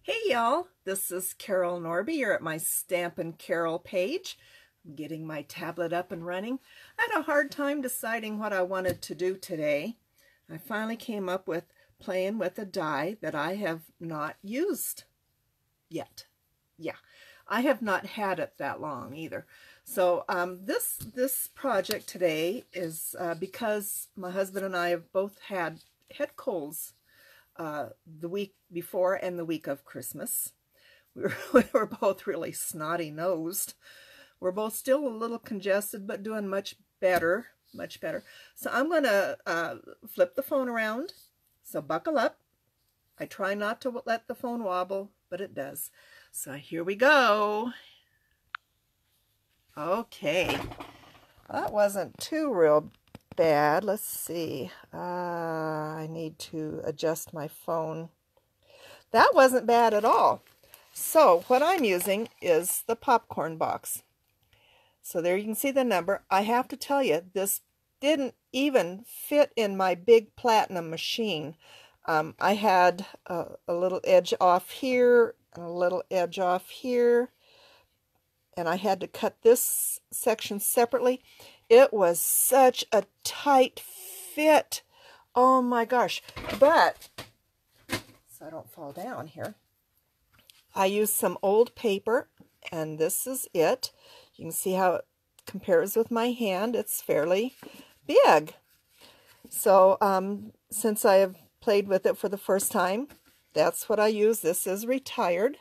Hey y'all, this is Carol Norby. You're at my Stampin' Carol page. I'm getting my tablet up and running. I had a hard time deciding what I wanted to do today. I finally came up with playing with a die that I have not used yet. Yeah, I have not had it that long either. So this project today is because my husband and I have both had head colds the week before and the week of Christmas. We were both really snotty-nosed. We're both still a little congested, but doing much better, much better. So I'm going to flip the phone around, so buckle up. I try not to let the phone wobble, but it does. So here we go. Okay, that wasn't too real bad. Let's see. I need to adjust my phone. That wasn't bad at all. So what I'm using is the popcorn box. So there you can see the number. I have to tell you, this didn't even fit in my big platinum machine. I had a little edge off here and a little edge off here, and I had to cut this section separately. It was such a tight fit. Oh my gosh. But, so I don't fall down here, I used some old paper, and this is it. You can see how it compares with my hand. It's fairly big. So since I have played with it for the first time, that's what I use. This is retired.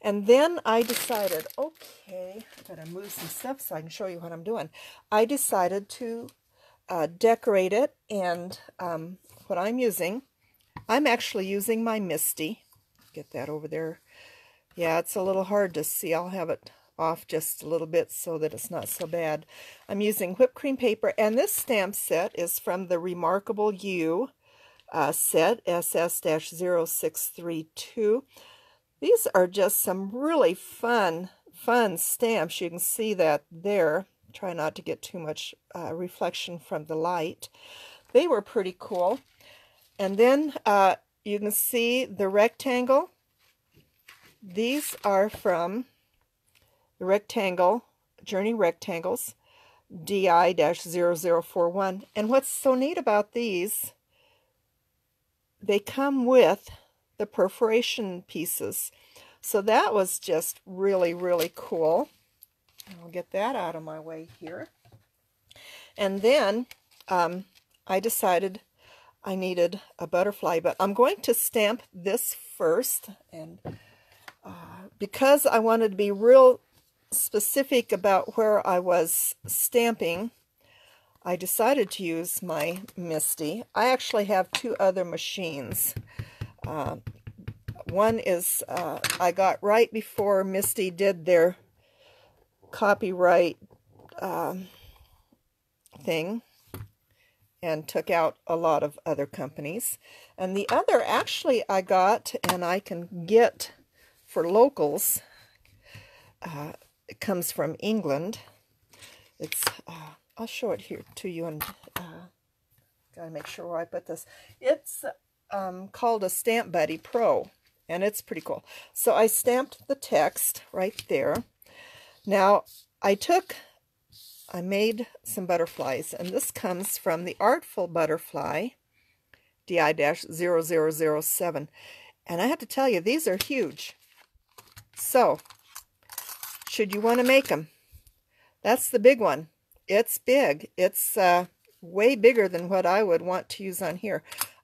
And then I decided, okay, I gotta move some stuff so I can show you what I'm doing. I decided to decorate it, and what I'm using, I'm actually using my Misty. Get that over there. Yeah, it's a little hard to see. I'll have it off just a little bit so that it's not so bad. I'm using whipped cream paper, and this stamp set is from the Remarkable You set, SS-0632. These are just some really fun stamps. You can see that there. Try not to get too much reflection from the light. They were pretty cool. And then you can see the rectangle. These are from the Rectangle, Journey Rectangles, DI-0041. And what's so neat about these, they come with the perforation pieces. So that was just really, really cool. I'll get that out of my way here. And then I decided I needed a butterfly, but I'm going to stamp this first. And because I wanted to be real specific about where I was stamping, I decided to use my Misty. I actually have two other machines. One is I got right before Misty did their copyright thing and took out a lot of other companies. And the other actually I got, and I can get for locals. It comes from England. It's I'll show it here to you, and gotta make sure where I put this. It's called a Stamp Buddy Pro, and it's pretty cool. So I stamped the text right there. Now I made some butterflies, and this comes from the Artful butterfly, DI-0007. And I have to tell you, these are huge. So, should you want to make them? That's the big one. It's big. It's way bigger than what I would want to use on here.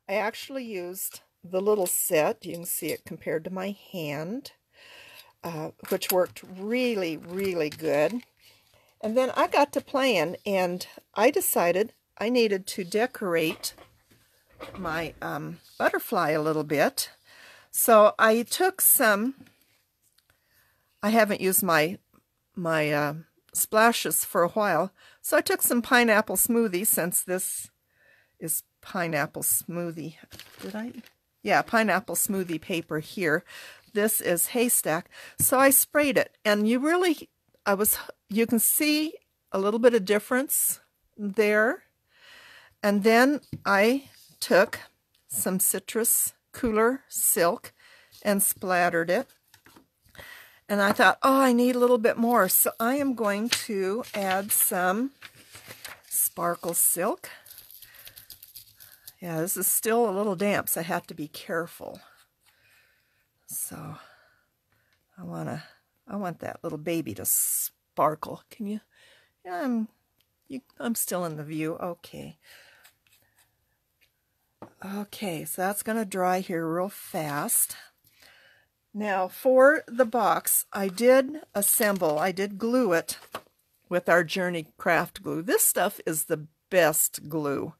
I actually used the little set. You can see it compared to my hand, which worked really, really good. And then I got to playing, and I decided I needed to decorate my butterfly a little bit. So I took some, I haven't used my splashes for a while, so I took some pineapple smoothie, since this is pineapple smoothie. Did I? Yeah, pineapple smoothie paper here. This is Haystack. So I sprayed it, and you can see a little bit of difference there. And then I took some citrus cooler silk and splattered it. And I thought, oh, I need a little bit more. So I am going to add some sparkle silk. Yeah, this is still a little damp, so I have to be careful. So I want that little baby to sparkle. Can you? Yeah, I'm still in the view. Okay. Okay, so that's going to dry here real fast. Now, for the box, I did glue it with our Journey Craft glue. This stuff is the best glue,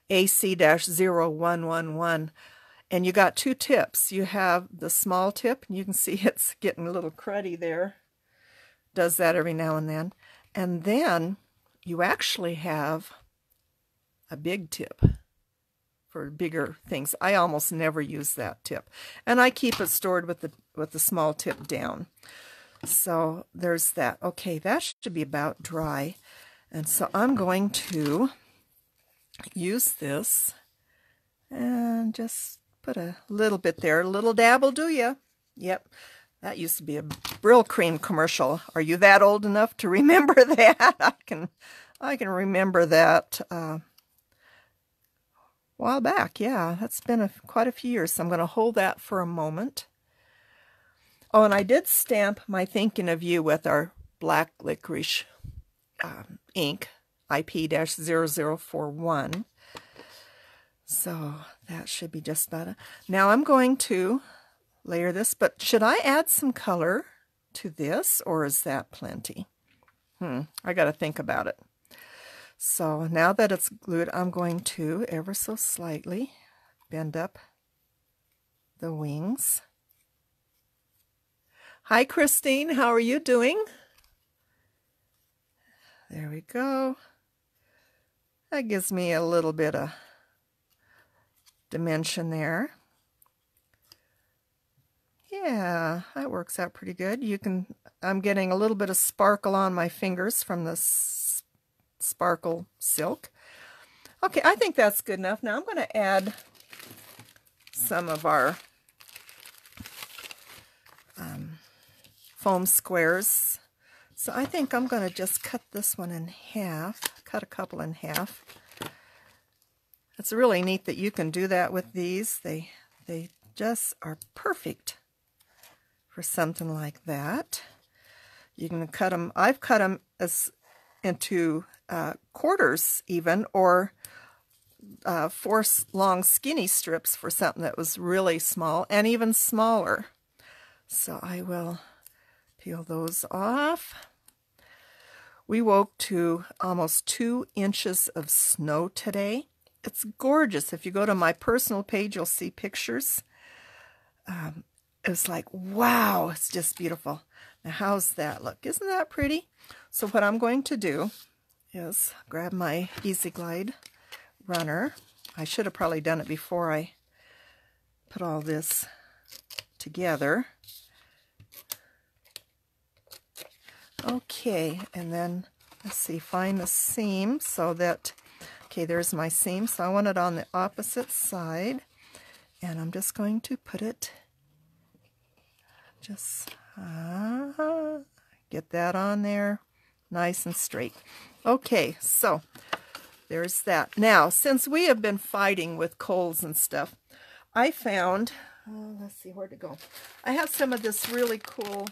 AC-0111. And you got two tips. You have the small tip, and you can see it's getting a little cruddy there. Does that every now and then. And then you actually have a big tip for bigger things. I almost never use that tip, and I keep it stored with the small tip down. So there's that. Okay, that should be about dry, and so I'm going to use this and just put a little bit there. A little dab will do ya. Yep, that used to be a Brill Cream commercial. Are you that old enough to remember that? I can remember that. While back, yeah, that's been quite a few years, so I'm going to hold that for a moment. Oh, and I did stamp my thinking of you with our black licorice ink, IP-0041. So that should be just about it. Now I'm going to layer this, but should I add some color to this, or is that plenty? I got to think about it. So now that it's glued, I'm going to ever so slightly bend up the wings. Hi, Christine. How are you doing? There we go. That gives me a little bit of dimension there. Yeah, that works out pretty good. I'm getting a little bit of sparkle on my fingers from this sparkle silk. Okay, I think that's good enough. Now I'm going to add some of our foam squares. So I think I'm going to just cut this one in half, cut a couple in half. It's really neat that you can do that with these. They just are perfect for something like that. You can cut them. I've cut them into quarters even, or 4 long skinny strips for something that was really small, and even smaller. So I will peel those off. We woke to almost 2 inches of snow today. It's gorgeous. If you go to my personal page, you'll see pictures. It was like, wow, it's just beautiful. Now, how's that look? Isn't that pretty? So what I'm going to do is grab my Easy Glide runner. I should have probably done it before I put all this together. Okay, and then let's see, find the seam so that, okay, there's my seam. So I want it on the opposite side, and I'm just going to put it, just get that on there nice and straight. Okay, so there's that. Now, since we have been fighting with colds and stuff, I found, let's see where to go. I have some of this really cool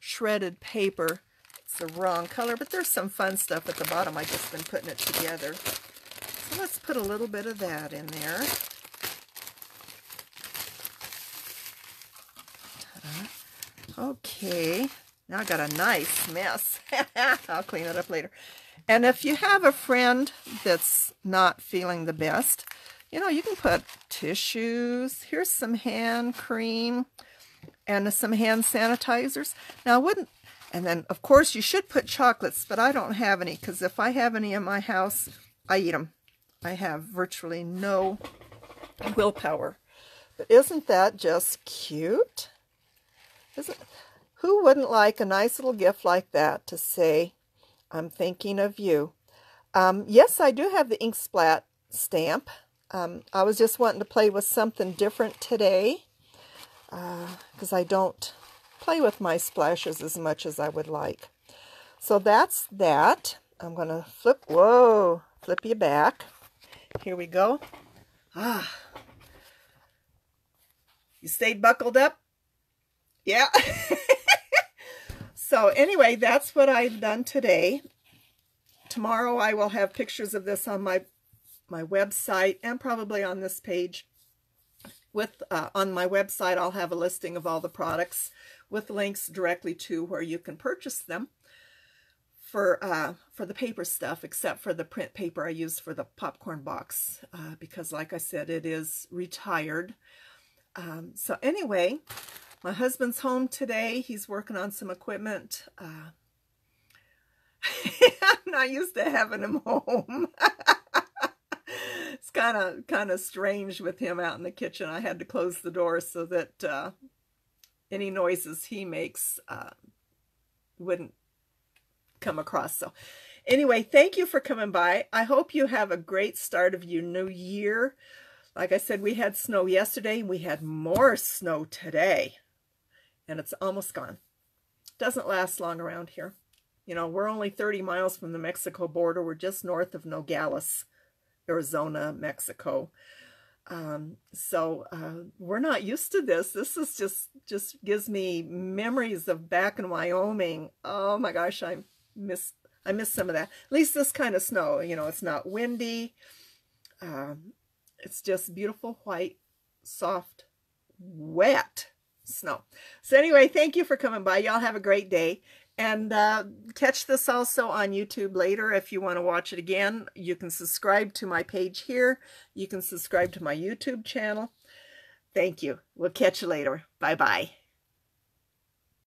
shredded paper. It's the wrong color, but there's some fun stuff at the bottom. I've just been putting it together. So let's put a little bit of that in there. Okay, now I got a nice mess. I'll clean it up later. And if you have a friend that's not feeling the best, you know, you can put tissues. Here's some hand cream and some hand sanitizers. Now, and then, of course, you should put chocolates, but I don't have any, because if I have any in my house, I eat them. I have virtually no willpower. But isn't that just cute? Who wouldn't like a nice little gift like that to say, I'm thinking of you? Yes, I do have the ink splat stamp. I was just wanting to play with something different today. because I don't play with my splashes as much as I would like. So that's that. I'm going to flip you back. Here we go. You stayed buckled up? Yeah. So anyway, that's what I've done today. Tomorrow I will have pictures of this on my website and probably on this page. On my website, I'll have a listing of all the products with links directly to where you can purchase them for the paper stuff, except for the print paper I use for the popcorn box, because like I said, it is retired. So anyway, my husband's home today. He's working on some equipment. I'm not used to having him home. It's kind of strange with him out in the kitchen. I had to close the door so that any noises he makes wouldn't come across. So anyway, thank you for coming by. I hope you have a great start of your new year. Like I said, we had snow yesterday. We had more snow today, and it's almost gone. Doesn't last long around here. You know, we're only 30 miles from the Mexico border. We're just north of Nogales, Arizona, Mexico. So we're not used to this. This is just gives me memories of back in Wyoming. Oh my gosh, I miss some of that. At least this kind of snow, you know, it's not windy. It's just beautiful, white, soft, wet snow. So anyway, thank you for coming by. Y'all have a great day. And catch this also on YouTube later if you want to watch it again. You can subscribe to my page here. You can subscribe to my YouTube channel. Thank you. We'll catch you later. Bye-bye.